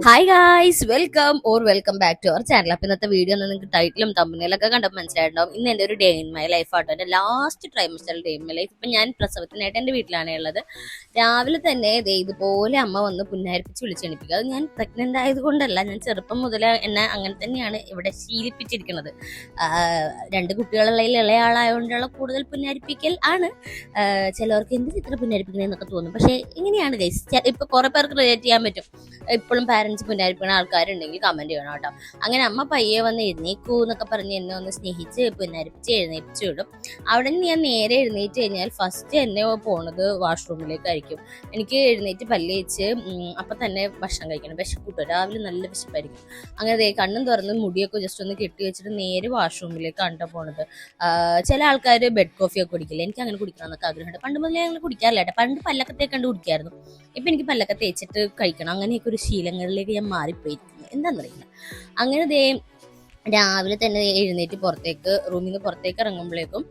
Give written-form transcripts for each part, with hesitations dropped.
Hi guys, welcome back to our channel. അപ്പം ഇന്നത്തെ video നിങ്ങൾക്ക് ടൈറ്റിലും തമ്പനിയിലൊക്കെ കണ്ടപ്പോൾ മനസ്സിലായിട്ടുണ്ടാവും. ഇന്ന് എൻ്റെ ഒരു ഡേ ഇൻ മൈ ലൈഫ് ആട്ടോ, എൻ്റെ last trimester day in my life. ഇപ്പം ഞാൻ പ്രസവത്തിനായിട്ട് എൻ്റെ വീട്ടിലാണ് ഉള്ളത്. രാവിലെ തന്നെ ഇതുപോലെ അമ്മ വന്ന് പുന്നാരിപ്പിച്ച് വിളിച്ചെണിപ്പിക്കുക. അത് ഞാൻ പ്രഗ്നൻ്റ് ആയതുകൊണ്ടല്ല, ഞാൻ ചെറുപ്പം മുതൽ എന്നെ അങ്ങനെ തന്നെയാണ് ഇവിടെ ശീലിപ്പിച്ചിരിക്കുന്നത്. രണ്ട് കുട്ടികളുള്ള ഇളയാളായതുകൊണ്ടുള്ള കൂടുതൽ പുന്നാരിപ്പിക്കൽ ആണ്. ചിലവർക്ക് എന്ത് ചിത്രം പുന്നാരിപ്പിക്കണമെന്നൊക്കെ തോന്നും, പക്ഷേ ഇങ്ങനെയാണ് ഗൈസ്. ഇപ്പം കുറേ പേർക്ക് റിലേറ്റ് ചെയ്യാൻ പറ്റും. ഇപ്പോഴും പാരൻസ് പുന്നാരിപ്പിക്കുന്ന ആൾക്കാരുണ്ടെങ്കിൽ കമന്റ് ചെയ്യണം കേട്ടോ. അങ്ങനെ അമ്മ പയ്യെ വന്ന് എഴുന്നേക്കൂ എന്നൊക്കെ പറഞ്ഞ് എന്നെ ഒന്ന് സ്നേഹിച്ച് പുന്നാരിപ്പിച്ച് എഴുന്നേപ്പിച്ചു വിടും. അവിടെ നിന്ന് ഞാൻ നേരെ എഴുന്നേറ്റ് കഴിഞ്ഞാൽ ഫസ്റ്റ് എന്നെ പോണത് വാഷ്റൂമിലേക്കായിരിക്കും. എനിക്ക് എഴുന്നേറ്റ് പല്ല് വെച്ച് അപ്പം തന്നെ ഭക്ഷണം കഴിക്കണം. വിശക്കൂട്ടോ, രാവിലെ നല്ല വിശപ്പായിരിക്കും. അങ്ങനെ കണ്ണും തുറന്ന് മുടിയൊക്കെ ജസ്റ്റ് ഒന്ന് കെട്ടി വെച്ചിട്ട് നേരെ വാഷ്റൂമിലേക്കാണ് കേട്ടോ പോണത്. ചില ആൾക്കാർ ബെഡ് കോഫിയൊക്കെ കുടിക്കില്ല, എനിക്ക് അങ്ങനെ കുടിക്കണം എന്നൊക്കെ ആഗ്രഹമുണ്ട്. പണ്ട് മുതലേ ഞങ്ങൾ കുടിക്കാറില്ല കേട്ടോ. പണ്ട് പല്ലൊക്കെ തേക്കണ്ട് കുടിക്കായിരുന്നു. ഇപ്പം എനിക്ക് പല്ലൊക്കെ തേച്ചിട്ട് കഴിക്കണം, അങ്ങനെയൊക്കെ ഒരു ശീലങ്ങളിലേക്ക് ഞാൻ മാറിപ്പോയിരിക്കുന്നു, എന്താണെന്നറിയില്ല. അങ്ങനെ രാവിലെ തന്നെ എഴുന്നേറ്റ് റൂമിൽ നിന്ന് പുറത്തേക്ക് ഇറങ്ങുമ്പോഴേക്കും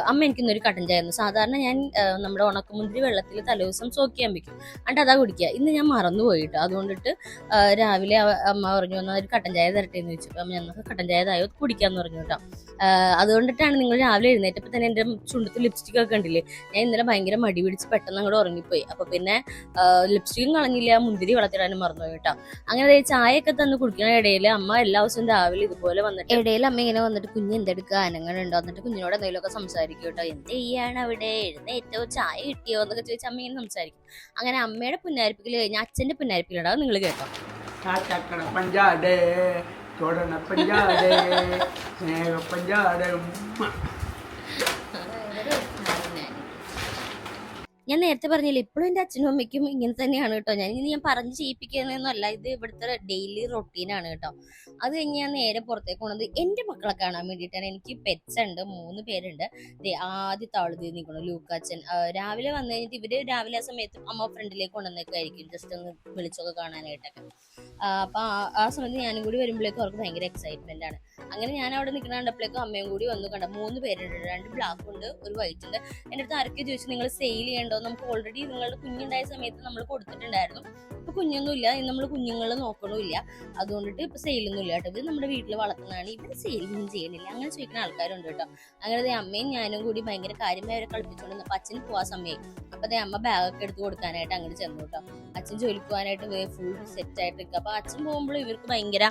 അമ്മ എനിക്കിന്നൊരു കട്ടൻ ചായ തന്നു. സാധാരണ ഞാൻ നമ്മുടെ ഉണക്കമുന്തിരി വെള്ളത്തിൽ തലേദിവസം സോക്ക് ചെയ്യാൻ വെക്കും, എന്നിട്ട് അതാ കുടിക്കുക. ഇന്ന് ഞാൻ മറന്നുപോയിട്ടോ. അതുകൊണ്ടിട്ട് രാവിലെ അമ്മ പറഞ്ഞു വന്നാൽ ഒരു കട്ടൻ ചായ തരട്ടെ എന്ന് ചോദിച്ചു. അപ്പം ഞങ്ങൾക്ക് കട്ടൻ ചായ തായോ കുടിക്കാമെന്ന് പറഞ്ഞു കേട്ടോ. അതുകൊണ്ടിട്ടാണ് നിങ്ങൾ രാവിലെ എഴുന്നേറ്റപ്പോൾ തന്നെ എൻ്റെ ചുണ്ടത്ത് ലിപ്സ്റ്റിക് ഒക്കെ കണ്ടില്ലേ. ഞാൻ ഇന്നലെ ഭയങ്കര മടി പിടിച്ച് പെട്ടെന്ന് അങ്ങോട്ട് ഉറങ്ങിപ്പോയി. അപ്പോൾ പിന്നെ ലിപ്സ്റ്റിക്കും കളഞ്ഞില്ല, മുന്തിരി വളർത്തിടാനും മറന്നുപോയി കേട്ടോ. അങ്ങനെ ചായയൊക്കെ തന്ന് കുടിക്കുന്ന ഇടയിൽ അമ്മ എല്ലാ ദിവസവും രാവിലെ ഇതുപോലെ വന്നിട്ട് ഇടയിൽ അമ്മ ഇങ്ങനെ വന്നിട്ട് കുഞ്ഞ് എന്തെടുക്കുക അനങ്ങളുണ്ടോ, എന്നിട്ട് കുഞ്ഞിനോട് എന്തെങ്കിലുമൊക്കെ സംസാരിക്കും കേട്ടോ. എന്ത് ചെയ്യാണ് അവിടെ, എഴുന്നേറ്റോ, ചായ കിട്ടിയോ എന്നൊക്കെ ചോദിച്ചാൽ അമ്മ ഇങ്ങനെ സംസാരിക്കും. അങ്ങനെ അമ്മയുടെ പുന്നാരിപ്പിക്കൽ കഴിഞ്ഞാൽ അച്ഛൻ്റെ പുന്നാരിപ്പിക്കലുണ്ടാവും. നിങ്ങൾ കേട്ടോ. ഞാൻ നേരത്തെ പറഞ്ഞില്ല, ഇപ്പോഴും എൻ്റെ അച്ഛനും അമ്മയ്ക്കും ഇങ്ങനെ തന്നെയാണ് കേട്ടോ. ഞാൻ പറഞ്ഞ് ചെയ്യിപ്പിക്കുന്നതൊന്നുമല്ല, ഇത് ഇവിടുത്തെ ഡെയിലി റൊട്ടീനാണ് കേട്ടോ. അത് കഴിഞ്ഞ് ഞാൻ നേരെ പുറത്തേക്ക് പോണത് എൻ്റെ മക്കളെ കാണാൻ വേണ്ടിയിട്ടാണ്. എനിക്ക് പെറ്റ്സ് ഉണ്ട്, 3 പേരുണ്ട്. ആദ്യത്തെ ആള് നിൽക്കണം ലൂക്കാച്ചൻ. രാവിലെ വന്നു കഴിഞ്ഞിട്ട് ഇവര് രാവിലെ ആ സമയത്ത് അമ്മ ഫ്രണ്ടിലേക്ക് കൊണ്ടുവന്നേക്കായിരിക്കും, ജസ്റ്റ് ഒന്ന് വിളിച്ചൊക്കെ കാണാനായിട്ടൊക്കെ. അപ്പൊ ആ സമയത്ത് ഞാനും കൂടി വരുമ്പോഴേക്കും അവർക്ക് ഭയങ്കര എക്സൈറ്റ്മെന്റ് ആണ്. അങ്ങനെ ഞാൻ അവിടെ നിൽക്കുന്ന കണ്ടപ്പോഴേക്കും അമ്മയും കൂടി വന്നു കണ്ട. 3 പേരുണ്ട്, 2 ബ്ലാക്ക് ഉണ്ട്, ഒരു വൈറ്റ് ഉണ്ട്. എൻ്റെ അടുത്ത് ആരൊക്കെ ചോദിച്ചു നിങ്ങൾ സെയിൽ ചെയ്യണ്ടോ. നമുക്ക് ഓൾറെഡി നിങ്ങളുടെ കുഞ്ഞുണ്ടായ സമയത്ത് നമ്മൾ കൊടുത്തിട്ടുണ്ടായിരുന്നു. ഇപ്പൊ കുഞ്ഞൊന്നുമില്ല, നമ്മൾ കുഞ്ഞുങ്ങൾ നോക്കണമില്ല, അതുകൊണ്ടിട്ട് ഇപ്പൊ സെയിലൊന്നും ഇല്ല കേട്ടോ. ഇത് നമ്മുടെ വീട്ടിൽ വളർത്തുന്നതാണ്, ഇവര് സെയിലൊന്നും ചെയ്യണില്ല, അങ്ങനെ ചോദിക്കുന്ന ആൾക്കാരുണ്ട് കേട്ടോ. അങ്ങനെ അമ്മയും ഞാനും കൂടി ഭയങ്കര കാര്യമായി അവരെ കളിപ്പിച്ചുകൊണ്ട് അച്ഛന് പോവാൻ സമയമായി. അപ്പൊ അമ്മ ബാഗൊക്കെ എടുത്ത് കൊടുക്കാനായിട്ട് അങ്ങോട്ട് ചെന്നു കേട്ടോ. അച്ഛൻ ജോലിക്ക് പോകാനായിട്ട് ഫുൾ സെറ്റ് ആയിട്ട് നിൽക്കുക. അപ്പൊ അച്ഛൻ പോകുമ്പോൾ ഇവർക്ക് ഭയങ്കര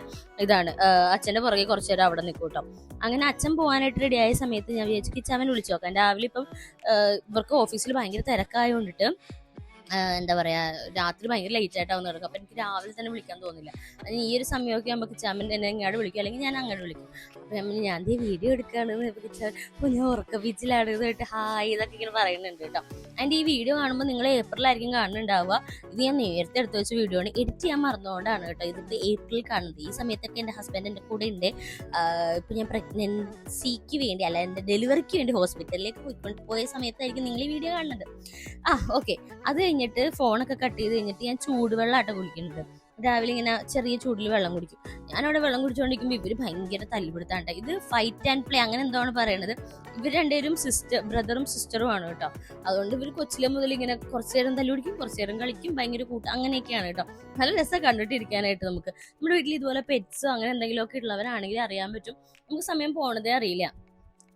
ഇതാണ്, അച്ഛന്റെ പുറകെ കുറച്ചു നേരം അവിടെ നിൽക്കും കേട്ടോ. അങ്ങനെ അച്ഛൻ പോകാനായിട്ട് റെഡിയായ സമയത്ത് ഞാൻ വിചാരിച്ചു കിച്ചവൻ വിളിച്ചു നോക്കാം. രാവിലെ ഇപ്പം ഇവർക്ക് ഓഫീസിൽ ഭയങ്കര തിരക്കായതുകൊണ്ടിട്ട് എന്താ പറയാ, രാത്രി ഭയങ്കര ലേറ്റ് ആയിട്ടാവും നടക്കും. അപ്പൊ എനിക്ക് രാവിലെ തന്നെ വിളിക്കാൻ തോന്നില്ല. അതിന് ഈ ഒരു സമയമൊക്കെ ആകുമ്പോൾ കിച്ചാമൻ എന്നെ ഇങ്ങോട്ട് വിളിക്കും, അല്ലെങ്കിൽ ഞാൻ അങ്ങോട്ട് വിളിക്കും. അപ്പൊ ഞാൻ വീഡിയോ എടുക്കുകയാണ്, കുഞ്ഞു ഉറക്ക ബീച്ചിലാണ് കേട്ടോ, ഹായ് ഇതൊക്കെ ഇങ്ങനെ പറയുന്നുണ്ട് കേട്ടോ. അതിന്റെ ഈ വീഡിയോ കാണുമ്പോൾ നിങ്ങൾ ഏപ്രിലായിരിക്കും കാണുന്നുണ്ടാവുക. ഇത് ഞാൻ നേരത്തെ എടുത്ത് വെച്ച വീഡിയോ ആണ്, എഡിറ്റ് ചെയ്യാൻ മറന്നുകൊണ്ടാണ് കേട്ടോ ഇതിപ്പോൾ ഏപ്രിൽ കാണുന്നത്. ഈ സമയത്തൊക്കെ എൻ്റെ ഹസ്ബൻഡ് എൻ്റെ കൂടെ ഉണ്ട്. ഇപ്പൊ ഞാൻ പ്രഗ്നൻസിക്ക് വേണ്ടി അല്ല, എൻ്റെ ഡെലിവറിക്ക് വേണ്ടി ഹോസ്പിറ്റലിലേക്ക് പോയ സമയത്തായിരിക്കും നിങ്ങൾ ഈ വീഡിയോ കാണുന്നത്. ഓക്കെ. അത് കഴിഞ്ഞിട്ട് ഫോണൊക്കെ കട്ട് ചെയ്ത് കഴിഞ്ഞിട്ട് ഞാൻ ചൂടുവെള്ളമാട്ടോ കുടിക്കുന്നത്. രാവിലെ ഇങ്ങനെ ചെറിയ ചൂടിൽ വെള്ളം കുടിക്കും. ഞാനവിടെ വെള്ളം കുടിച്ചുകൊണ്ടിരിക്കുമ്പോൾ ഇവര് ഭയങ്കര തല്ലിപിടുത്താണ്ട്. ഇത് ഫൈറ്റ് ആൻഡ് പ്ലേ അങ്ങനെ എന്താണ് പറയണത്. ഇവർ രണ്ടുപേരും ബ്രദറും സിസ്റ്ററും ആണ് കേട്ടോ. അതുകൊണ്ട് ഇവർ കൊച്ചിലെ മുതൽ ഇങ്ങനെ കുറച്ചു നേരം തല്ലു പിടിക്കും, കുറച്ചു നേരം കളിക്കും, ഭയങ്കര കൂട്ടം, അങ്ങനെയൊക്കെയാണ് കേട്ടോ. നല്ല രസം കണ്ടിട്ടിരിക്കാനായിട്ട്. നമുക്ക് നമ്മുടെ വീട്ടിൽ ഇതുപോലെ പെറ്റ്സോ അങ്ങനെ എന്തെങ്കിലുമൊക്കെ ഉള്ളവരാണെങ്കിൽ അറിയാൻ പറ്റും, നമുക്ക് സമയം പോണതേ അറിയില്ല.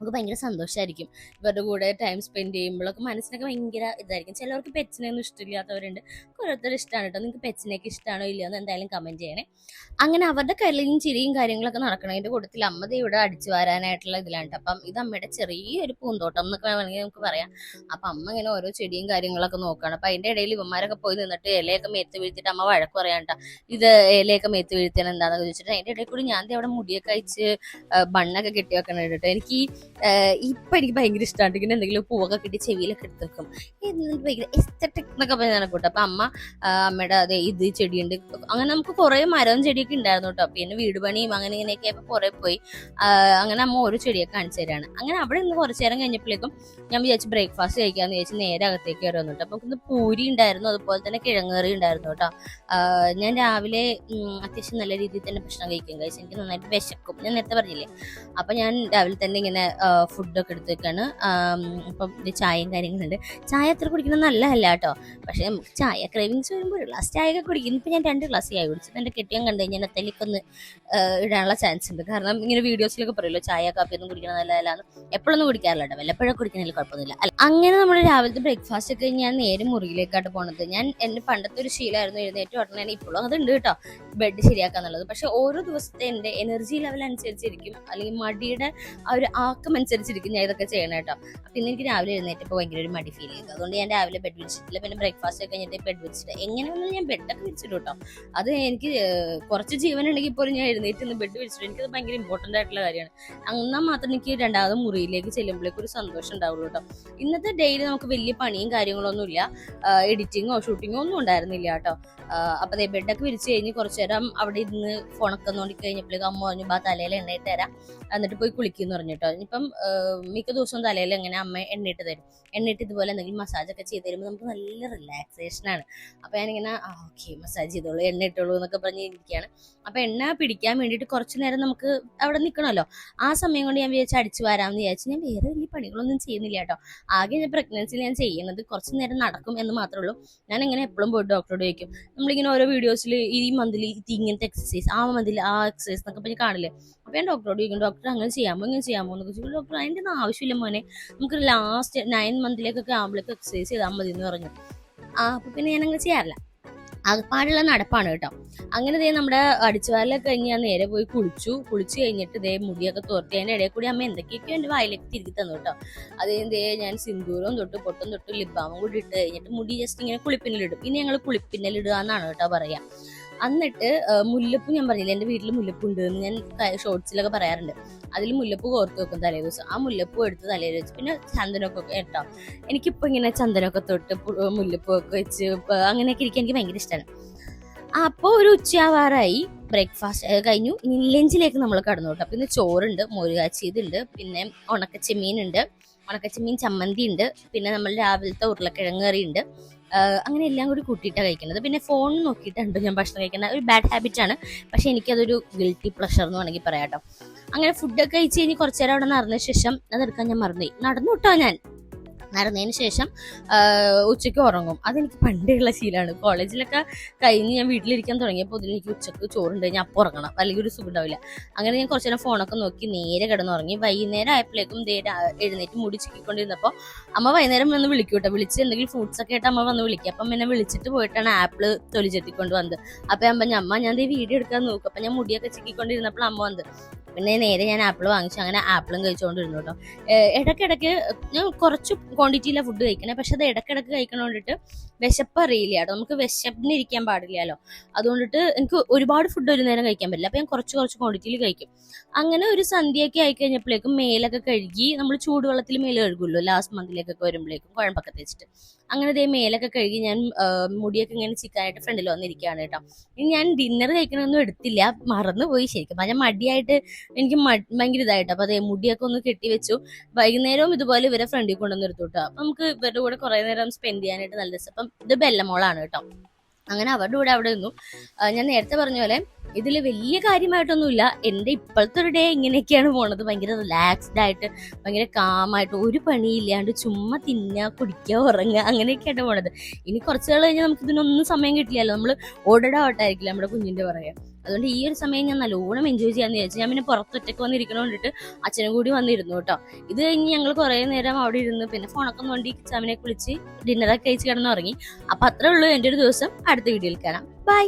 നമുക്ക് ഭയങ്കര സന്തോഷമായിരിക്കും ഇവരുടെ കൂടെ ടൈം സ്പെൻഡ് ചെയ്യുമ്പോഴൊക്കെ. മനസ്സിനൊക്കെ ഭയങ്കര ഇതായിരിക്കും. ചിലവർക്ക് പെറ്റ്സിനെയൊന്നും ഇഷ്ടമില്ലാത്തവരുണ്ട്, ഓരോരുത്തർ ഇഷ്ടമാണ് കേട്ടോ. നിങ്ങൾക്ക് പെറ്റ്സിനെയൊക്കെ ഇഷ്ടമാണോ ഇല്ലയോ എന്ന് എന്തായാലും കമന്റ് ചെയ്യണേ. അങ്ങനെ അവരുടെ കളിയും ചിരിയും കാര്യങ്ങളൊക്കെ നടക്കണം. അതിന്റെ കൂട്ടത്തിൽ അമ്മ ഇവിടെ അടിച്ചു വരാനായിട്ടുള്ള ഇതിലാണ്. അപ്പം ഇത് അമ്മയുടെ ചെറിയൊരു പൂന്തോട്ടം എന്നൊക്കെ വേണമെങ്കിൽ നമുക്ക് പറയാം. അപ്പൊ അമ്മ ഇങ്ങനെ ഓരോ ചെടിയും കാര്യങ്ങളൊക്കെ നോക്കുകയാണ്. അപ്പൊ അതിന്റെ ഇടയിൽ ഇവന്മാരൊക്കെ പോയി നിന്നിട്ട് ഇലയൊക്കെ മേത്ത് വീഴ്ത്തിട്ട് അമ്മ വഴക്ക് പറയാണ്ട. ഇത് ഇലയൊക്കെ മേത്ത് വീഴ്ത്തിയാൽ എന്താണെന്ന് ചോദിച്ചിട്ട് അതിന്റെ ഇടയിൽ കൂടി ഞാൻ അവിടെ മുടിയൊക്കെ അയച്ച് ബണ്ണൊക്കെ കെട്ടി വെക്കണം കേട്ടോ. എനിക്ക് എനിക്ക് ഭയങ്കര ഇഷ്ടമാണ്. ഇങ്ങനെ എന്തെങ്കിലും പൂവൊക്കെ കിട്ടി ചെവിയിലൊക്കെ എടുത്ത് വെക്കും, ഭയങ്കര എസ്തറ്റിക് എന്നൊക്കെ പറഞ്ഞാൽ കൂട്ടോ. അപ്പൊ അമ്മയുടെ അതെ ഇത് ചെടിയുണ്ട്. അങ്ങനെ നമുക്ക് കുറെ മരവും ചെടിയൊക്കെ ഉണ്ടായിരുന്നു കേട്ടോ. പിന്നെ വീട് പണിയും അങ്ങനെ ഇങ്ങനെയൊക്കെ ആയപ്പോൾ കുറെ പോയി. അങ്ങനെ അമ്മ ഓരോ ചെടിയൊക്കെ കാണിച്ചു തരാണ്. അങ്ങനെ അവിടെ നിന്ന് കുറച്ചു നേരം കഴിഞ്ഞപ്പോഴേക്കും ഞാൻ വിചാരിച്ചു ബ്രേക്ക്ഫാസ്റ്റ് കഴിക്കാന്ന് വിചാരിച്ച് നേരെ അകത്തേക്ക് കയറി വന്നിട്ട്. അപ്പൊ നമുക്ക് പൂരി ഉണ്ടായിരുന്നു, അതുപോലെ തന്നെ കിഴങ്ങേറി ഉണ്ടായിരുന്നു കേട്ടോ. ഞാൻ രാവിലെ അത്യാവശ്യം നല്ല രീതിയിൽ തന്നെ ഭക്ഷണം കഴിക്കാൻ കഴിച്ചു. എനിക്ക് നന്നായിട്ട് വിശക്കും, ഞാൻ നേരത്തെ പറഞ്ഞില്ലേ. അപ്പൊ ഞാൻ രാവിലെ തന്നെ ഇങ്ങനെ ഫുഡൊക്കെ എടുത്ത് വെക്കാണ്. ഇപ്പം ഇത് ചായയും കാര്യങ്ങളുണ്ട്. ചായ അത്ര കുടിക്കുന്നത് നല്ലതല്ല കേട്ടോ, പക്ഷേ നമുക്ക് ചായ ക്രേവിങ്സ് വരുമ്പോൾ ഒരു ഗ്ലാസ് ചായയൊക്കെ കുടിക്കും. ഇപ്പം ഞാൻ 2 ഗ്ലാസ് ചായ കുടിച്ചത് എൻ്റെ കെട്ടിയാൻ കണ്ടു കഴിഞ്ഞാൽ നെത്തലിക്കൊന്ന് ഇടാനുള്ള ചാൻസ് ഉണ്ട്. കാരണം ഇങ്ങനെ വീഡിയോസിലൊക്കെ പറയുമല്ലോ ചായ കാപ്പി ഒന്നും കുടിക്കണം നല്ലതല്ലാന്ന്. എപ്പോഴൊന്നും കുടിക്കാറില്ല കേട്ടോ, വല്ലപ്പോഴൊക്കെ കുടിക്കുന്നതിൽ കുഴപ്പമൊന്നുമില്ല. അല്ല, അങ്ങനെ നമ്മൾ രാവിലത്തെ ബ്രേക്ക്ഫാസ്റ്റ് ഒക്കെ ഞാൻ നേരെ മുറിയിലേക്കായിട്ട് പോണത്. ഞാൻ എൻ്റെ പണ്ടത്തെ ഒരു ശീലമായിരുന്നു, എഴുന്നേറ്റ് ഉടനെ ഇപ്പോഴും അതുണ്ട് കേട്ടോ, ബെഡ് ശരിയാക്കാന്നുള്ളത്. പക്ഷെ ഓരോ ദിവസത്തെ എൻ്റെ എനർജി ലെവൽ അനുസരിച്ചിരിക്കും, അല്ലെങ്കിൽ മടിയുടെ ആ ഒരു ആക്കം അനുസരിച്ചിരിക്കും ഞാൻ ഇതൊക്കെ ചെയ്യണം കേട്ടോ. അപ്പം ഇന്ന് എനിക്ക് രാവിലെ എഴുന്നേറ്റപ്പോൾ ഭയങ്കര ഒരു മടി ഫീൽ ചെയ്തു. അതുകൊണ്ട് ഞാൻ രാവിലെ ബെഡ് വിരിച്ചിട്ടില്ല. പിന്നെ ബ്രേക്ക്ഫാസ്റ്റ് ഒക്കെ കഴിഞ്ഞിട്ട് ബെഡ് വിരിച്ചിട്ട് എങ്ങനെ വന്നാലും ഞാൻ ബെഡൊക്കെ വിരിച്ചിടും കേട്ടോ. അത് എനിക്ക് കുറച്ച് ജീവൻ ഉണ്ടെങ്കിൽ പോലും ഞാൻ എഴുന്നേറ്റ് നിന്ന് ബെഡ് വിരിച്ചിട്ട് എനിക്കത് ഭയങ്കര ഇമ്പോർട്ടൻ്റ് ആയിട്ടുള്ള കാര്യമാണ്. എന്നാൽ മാത്രം എനിക്ക് രണ്ടാമത് മുറിയിലേക്ക് ചെല്ലുമ്പോഴേക്കും ഒരു സന്തോഷം ഉണ്ടാവുള്ളൂ കേട്ടോ. ഇന്നത്തെ ഡെയിലി നമുക്ക് വലിയ പണിയും കാര്യങ്ങളൊന്നും ഇല്ല, എഡിറ്റിങ്ങോ ഷൂട്ടിങ്ങോ ഒന്നും ഉണ്ടായിരുന്നില്ല കേട്ടോ. അപ്പം അതേ ബെഡൊക്കെ വിരിച്ച് കഴിഞ്ഞ് കുറച്ച് നേരം അവിടെ ഇരുന്ന് ഫോണൊക്കെ നോക്കി കഴിഞ്ഞപ്പോഴേക്കും അമ്മ പറഞ്ഞു ബാ തലയിൽ എണ്ണയിട്ട് തരാം, എന്നിട്ട് പോയി കുളിക്കുമെന്ന് പറഞ്ഞു കേട്ടോ. ഇനിയിപ്പം മിക്ക ദിവസവും തലയിൽ എങ്ങനെ അമ്മ എണ്ണയിട്ട് തരും. എണ്ണയിട്ട് ഇതുപോലെ എന്തെങ്കിലും മസാജൊക്കെ ചെയ്ത് തരുമ്പോൾ നമുക്ക് നല്ല റിലാക്സേഷനാണ്. അപ്പം ഞാനിങ്ങനെ ഓക്കെ മസാജ് ചെയ്തോളൂ എണ്ണ ഇട്ടോളൂ എന്നൊക്കെ പറഞ്ഞ് ഇരിക്കുകയാണ്. അപ്പം എണ്ണ പിടിക്കാൻ വേണ്ടിയിട്ട് കുറച്ച് നേരം നമുക്ക് അവിടെ നിൽക്കണമല്ലോ. ആ സമയം കൊണ്ട് ഞാൻ വിചാരിച്ച് അടിച്ചു വരാമെന്ന് വിചാരിച്ച് ഞാൻ വേറെ വലിയ പണികളൊന്നും ചെയ്യുന്നില്ല കേട്ടോ. ആകെ ഞാൻ പ്രഗ്നൻസിയിൽ ഞാൻ ചെയ്യുന്നത് കുറച്ച് നേരം നടക്കും എന്ന് മാത്രമേ ഉള്ളൂ. ഞാൻ ഇങ്ങനെ എപ്പോഴും പോയിട്ട് ഡോക്ടറോട് ചോദിക്കും, നമ്മളിങ്ങനെ ഓരോ വീഡിയോസിൽ ഈ മന്തിൽ ഇങ്ങനത്തെ എക്സസൈസ്, ആ മന്തിൽ ആ എക്സസൈസ് എന്നൊക്കെ പറഞ്ഞ് കാണില്ലേ. അപ്പോൾ ഞാൻ ഡോക്ടറോട് ചോദിക്കും, ഡോക്ടർ അങ്ങനെ ചെയ്യാമോ ഇങ്ങനെ ചെയ്യാമോ എന്നൊക്കെ ചോദിക്കും. ഡോക്ടർ അതിൻ്റെ ഒന്നും ആവശ്യമില്ല മോനെ, നമുക്ക് ലാസ്റ്റ് 9 മന്തിലേക്കൊക്കെ ആകുമ്പോഴേക്ക് എക്സസൈസ് ചെയ്താൽ മതി എന്ന് പറഞ്ഞു. അപ്പോൾ പിന്നെ ഞാനങ്ങനെ ചെയ്യാറില്ല, പാടുള്ള നടപ്പാണ് കേട്ടോ. അങ്ങനെ ദേ നമ്മുടെ അടിച്ചുവാരലൊക്കെ കഴിഞ്ഞ് ഞാൻ നേരെ പോയി കുളിച്ച് കഴിഞ്ഞിട്ട് ദേ മുടിയൊക്കെ തോർത്തി അതിൻ്റെ ഇടയിൽ കൂടി അമ്മ എന്തൊക്കെയൊക്കെയോ എൻ്റെ വായിലേക്ക് തിരികെ തന്നു കേട്ടോ. അത് ദേ ഞാൻ സിന്ദൂരവും തൊട്ട് പൊട്ടും തൊട്ട് ലിബാമും കൂടി ഇട്ട് കഴിഞ്ഞിട്ട് മുടി ജസ്റ്റ് ഇങ്ങനെ കുളിപ്പിന്നലിടും. ഇനി ഞങ്ങൾ കുളിപ്പിന്നലിടുക എന്നാണ് കേട്ടോ പറയാ. എന്നിട്ട് മുല്ലപ്പൂ ഞാൻ പറഞ്ഞില്ല, എൻ്റെ വീട്ടിൽ മുല്ലപ്പൂ ഉണ്ട് എന്ന് ഞാൻ ഷോർട്സിലൊക്കെ പറയാറുണ്ട്. അതിൽ മുല്ലപ്പൂ കോർത്ത് വെക്കും തലേ ദിവസം. ആ മുല്ലപ്പൂ എടുത്ത് തലയിൽ വെച്ച് പിന്നെ ചന്ദനമൊക്കെ കേട്ടോ. എനിക്കിപ്പോൾ ഇങ്ങനെ ചന്ദനമൊക്കെ തൊട്ട് മുല്ലപ്പൂ ഒക്കെ വെച്ച് അങ്ങനെയൊക്കെ ഇരിക്കാൻ എനിക്ക് ഭയങ്കര ഇഷ്ടമാണ്. അപ്പോൾ ഒരു ഉച്ചയാവാറായി, ബ്രേക്ക്ഫാസ്റ്റ് കഴിഞ്ഞു. ഇനി ലഞ്ചിലേക്ക് നമ്മൾ കടന്നു കേട്ടോ. പിന്നെ ചോറുണ്ട്, മോര് കാച്ചിയതുണ്ട്, പിന്നെ ഉണക്കച്ചെമ്മീനുണ്ട്, ഉണക്കച്ചെമ്മീൻ ചമ്മന്തി ഉണ്ട്, പിന്നെ നമ്മൾ രാവിലത്തെ ഉരുളക്കിഴങ്ങ് കറി ഉണ്ട്. അങ്ങനെ എല്ലാം കൂടി കൂട്ടിയിട്ടാണ് കഴിക്കുന്നത്. പിന്നെ ഫോൺ നോക്കിയിട്ടുണ്ട് ഞാൻ ഭക്ഷണം കഴിക്കുന്നത്. ഒരു ബാഡ് ഹാബിറ്റ് ആണ്, പക്ഷെ എനിക്കതൊരു ഗിൽറ്റി പ്ലഷർ എന്ന് വേണമെങ്കിൽ പറയാം കേട്ടോ. അങ്ങനെ ഫുഡൊക്കെ കഴിച്ച് കഴിഞ്ഞ് കുറച്ച് നേരം അവിടെ നടന്ന ശേഷം അതെടുക്കാൻ ഞാൻ മറന്നുപോയി. നടന്നു കേട്ടോ, ഞാൻ നടന്നതിന് ശേഷം ഉച്ചയ്ക്ക് ഉറങ്ങും. അതെനിക്ക് പണ്ടുള്ള ശീലമാണ്. കോളേജിലൊക്കെ കഴിഞ്ഞ് ഞാൻ വീട്ടിലിരിക്കാൻ തുടങ്ങിയപ്പോൾ എനിക്ക് ഉച്ചക്ക് ചോറുണ്ട് കഴിഞ്ഞാൽ അപ്പോൾ ഉറങ്ങണം, അല്ലെങ്കിൽ ഒരു സുഖം ഉണ്ടാവില്ല. അങ്ങനെ ഞാൻ കുറച്ച് നേരം ഫോണൊക്കെ നോക്കി നേരെ കിടന്നുറങ്ങി. വൈകുന്നേരം ആയപ്പോഴേക്കും എഴുന്നേറ്റ് മുടി ചിക്കിക്കൊണ്ടിരുന്നപ്പോൾ അമ്മ വൈകുന്നേരം വന്ന് വിളിക്കും കേട്ടോ. വിളിച്ച് എന്തെങ്കിലും ഫ്രൂട്ട്സ് ഒക്കെ ആയിട്ട് അമ്മ വന്ന് വിളിക്കും. അപ്പം എന്നെ വിളിച്ചിട്ട് പോയിട്ടാണ് ആപ്പിള് തൊലി ചെത്തിക്കൊണ്ട് വന്നത്. അപ്പം ഞാൻ പറഞ്ഞു അമ്മ ഞാൻ വീഡിയോ എടുക്കാൻ നോക്കും. അപ്പം ഞാൻ മുടിയൊക്കെ ചിക്കിക്കൊണ്ടിരുന്നപ്പോൾ അമ്മ വന്നത്. പിന്നെ നേരെ ഞാൻ ആപ്പിൾ വാങ്ങിച്ചു. അങ്ങനെ ആപ്പിളും കഴിച്ചുകൊണ്ടിരുന്നു കേട്ടോ. ഇടയ്ക്കിടയ്ക്ക് ഞാൻ കുറച്ച് ക്വാണ്ടിറ്റിയിലാണ് ഫുഡ് കഴിക്കണേ, പക്ഷെ അത് ഇടയ്ക്കിടയ്ക്ക് കഴിക്കണ കൊണ്ടിട്ട് വിശപ്പ് അറിയില്ല കേട്ടോ. നമുക്ക് വിശപ്പിനിരിക്കാൻ പാടില്ലല്ലോ. അതുകൊണ്ടിട്ട് എനിക്ക് ഒരുപാട് ഫുഡ് ഒരു നേരം കഴിക്കാൻ പറ്റില്ല. അപ്പം ഞാൻ കുറച്ച് ക്വാണ്ടിറ്റിയിൽ കഴിക്കും. അങ്ങനെ ഒരു സന്ധ്യയൊക്കെ ആയി കഴിഞ്ഞപ്പോഴേക്കും മേലൊക്കെ കഴുകി, നമ്മൾ ചൂടുവെള്ളത്തിൽ മേല് കഴുകുമല്ലോ ലാസ്റ്റ് മന്തിലേക്കൊക്കെ വരുമ്പോഴേക്കും കുഴമ്പൊക്കെ തേച്ചിട്ട്. അങ്ങനെ ദേ മേലൊക്കെ കഴുകി ഞാൻ മുടിയൊക്കെ ഇങ്ങനെ ചിക്കാനായിട്ട് ഫ്രണ്ടിൽ വന്നിരിക്കുകയാണ് കേട്ടോ. ഇനി ഞാൻ ഡിന്നർ കഴിക്കണമൊന്നും എടുത്തില്ല, മറന്നുപോയി ശരിക്കും. ഞാൻ മടിയായിട്ട് എനിക്ക് ഭയങ്കര ഇതായിട്ട്. അപ്പോൾ അതേ മുടിയൊക്കെ ഒന്ന് കെട്ടിവെച്ചു. വൈകുന്നേരവും ഇതുപോലെ ഇവരെ ഫ്രണ്ടിൽ കൊണ്ടുവന്ന് എടുത്തു കേട്ടോ. അപ്പം നമുക്ക് ഇവരുടെ കൂടെ കുറേ നേരം സ്പെൻഡ് ചെയ്യാനായിട്ട് നല്ല രസം. അപ്പം ഇത് ബെല്ലമോളാണ് കേട്ടോ. അങ്ങനെ അവരുടെ കൂടെ അവിടെ നിന്നു. ഞാൻ നേരത്തെ പറഞ്ഞ പോലെ ഇതിൽ വലിയ കാര്യമായിട്ടൊന്നുമില്ല. എൻ്റെ ഇപ്പോഴത്തെ ഒരു ഡേ ഇങ്ങനെയൊക്കെയാണ് പോണത്. ഭയങ്കര റിലാക്സ്ഡ് ആയിട്ട്, ഭയങ്കര കാമായിട്ട്, ഒരു പണിയില്ലാണ്ട് ചുമ്മാ തിന്നുക, കുടിക്കുക, ഉറങ്ങുക, അങ്ങനെയൊക്കെയായിട്ട് പോണത്. ഇനി കുറച്ച് നാൾ കഴിഞ്ഞാൽ നമുക്ക് ഇതിനൊന്നും സമയം കിട്ടില്ലല്ലോ. നമ്മൾ ഓടായിട്ടായിരിക്കില്ല നമ്മുടെ കുഞ്ഞിൻ്റെ പുറകെ. അതുകൊണ്ട് ഈ ഒരു സമയം ഞാൻ നല്ലോണം എൻജോയ് ചെയ്യാന്ന് വിചാരിച്ചു. ഞാൻ പിന്നെ പുറത്തൊറ്റയ്ക്ക് വന്നിരിക്കണോണ്ടിട്ട് അച്ഛനും കൂടി വന്നിരുന്നു കേട്ടോ. ഇത് കഴിഞ്ഞ് ഞങ്ങൾ കുറേ നേരം അവിടെ ഇരുന്ന് പിന്നെ ഫോണൊക്കെ നോണ്ടി ചാമിനെ കുളിച്ച് ഡിന്നറൊക്കെ കഴിച്ച് കിടന്നുറങ്ങി. അപ്പം അത്രേ ഉള്ളൂ എൻ്റെ ഒരു ദിവസം. അടുത്ത വീഡിയോയിൽ കാണാം. ബൈ.